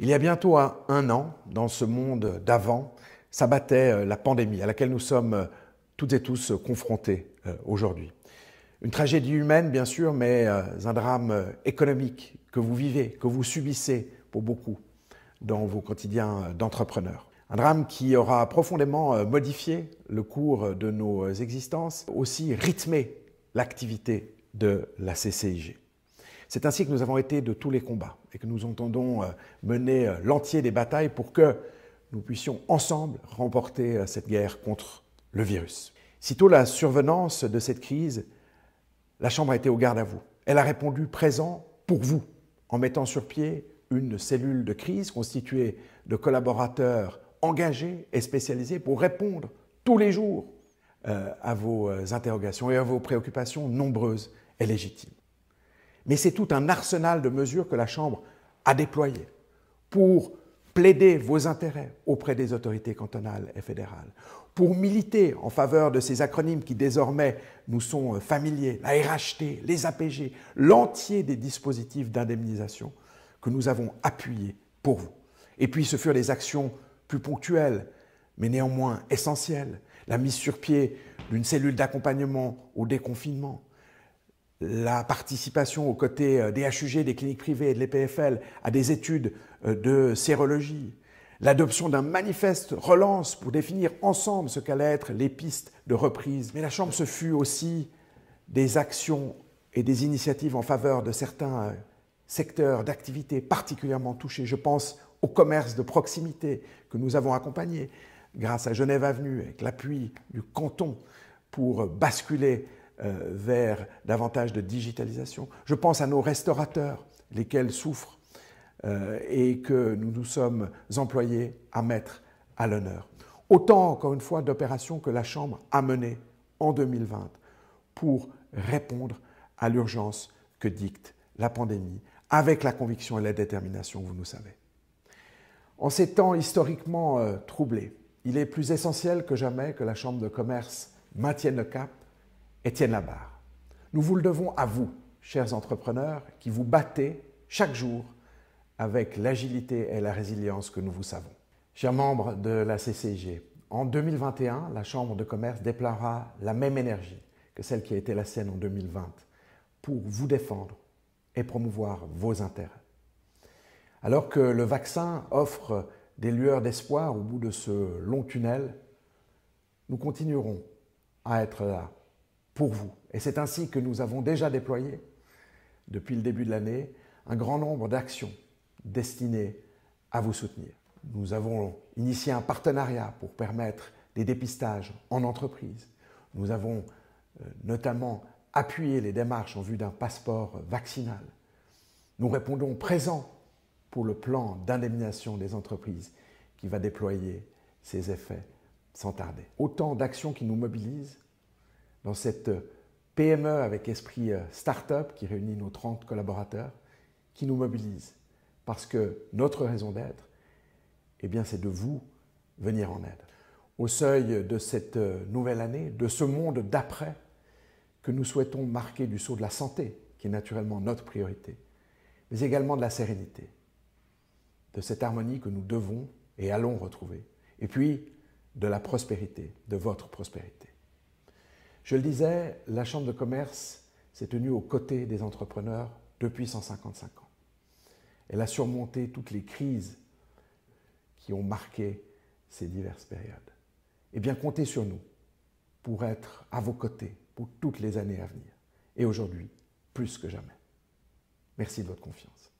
Il y a bientôt un an, dans ce monde d'avant, s'abattait la pandémie à laquelle nous sommes toutes et tous confrontés aujourd'hui. Une tragédie humaine, bien sûr, mais un drame économique que vous vivez, que vous subissez pour beaucoup dans vos quotidiens d'entrepreneurs. Un drame qui aura profondément modifié le cours de nos existences, aussi rythmé l'activité de la CCIG. C'est ainsi que nous avons été de tous les combats et que nous entendons mener l'entier des batailles pour que nous puissions ensemble remporter cette guerre contre le virus. Sitôt la survenance de cette crise, la Chambre a été au garde à vous. Elle a répondu présent pour vous, en mettant sur pied une cellule de crise constituée de collaborateurs engagés et spécialisés pour répondre tous les jours à vos interrogations et à vos préoccupations nombreuses et légitimes. Mais c'est tout un arsenal de mesures que la Chambre a déployé pour plaider vos intérêts auprès des autorités cantonales et fédérales, pour militer en faveur de ces acronymes qui désormais nous sont familiers, la RHT, les APG, l'entier des dispositifs d'indemnisation que nous avons appuyés pour vous. Et puis ce furent des actions plus ponctuelles, mais néanmoins essentielles, la mise sur pied d'une cellule d'accompagnement au déconfinement, la participation aux côtés des HUG, des cliniques privées et de l'EPFL à des études de sérologie, l'adoption d'un manifeste relance pour définir ensemble ce qu'allaient être les pistes de reprise. Mais la Chambre, ce fut aussi des actions et des initiatives en faveur de certains secteurs d'activité particulièrement touchés. Je pense au commerce de proximité que nous avons accompagné grâce à Genève Avenue, avec l'appui du canton pour basculer vers davantage de digitalisation. Je pense à nos restaurateurs, lesquels souffrent et que nous nous sommes employés à mettre à l'honneur. Autant, encore une fois, d'opérations que la Chambre a menées en 2020 pour répondre à l'urgence que dicte la pandémie, avec la conviction et la détermination, vous nous savez. En ces temps historiquement troublés, il est plus essentiel que jamais que la Chambre de commerce maintienne le cap et tienne la barre. Nous vous le devons à vous, chers entrepreneurs, qui vous battez chaque jour avec l'agilité et la résilience que nous vous savons. Chers membres de la CCIG, en 2021, la Chambre de commerce déploiera la même énergie que celle qui a été la sienne en 2020 pour vous défendre et promouvoir vos intérêts. Alors que le vaccin offre des lueurs d'espoir au bout de ce long tunnel, nous continuerons à être là pour vous. Et c'est ainsi que nous avons déjà déployé, depuis le début de l'année, un grand nombre d'actions destinées à vous soutenir. Nous avons initié un partenariat pour permettre des dépistages en entreprise. Nous avons notamment appuyé les démarches en vue d'un passeport vaccinal. Nous répondons présent pour le plan d'indemnisation des entreprises qui va déployer ses effets sans tarder. Autant d'actions qui nous mobilisent dans cette PME avec esprit start-up qui réunit nos 30 collaborateurs, qui nous mobilisent parce que notre raison d'être, eh bien, c'est de vous venir en aide. Au seuil de cette nouvelle année, de ce monde d'après que nous souhaitons marquer du sceau de la santé, qui est naturellement notre priorité, mais également de la sérénité, de cette harmonie que nous devons et allons retrouver, et puis de la prospérité, de votre prospérité. Je le disais, la Chambre de commerce s'est tenue aux côtés des entrepreneurs depuis 155 ans. Elle a surmonté toutes les crises qui ont marqué ces diverses périodes. Eh bien, comptez sur nous pour être à vos côtés pour toutes les années à venir. Et aujourd'hui, plus que jamais. Merci de votre confiance.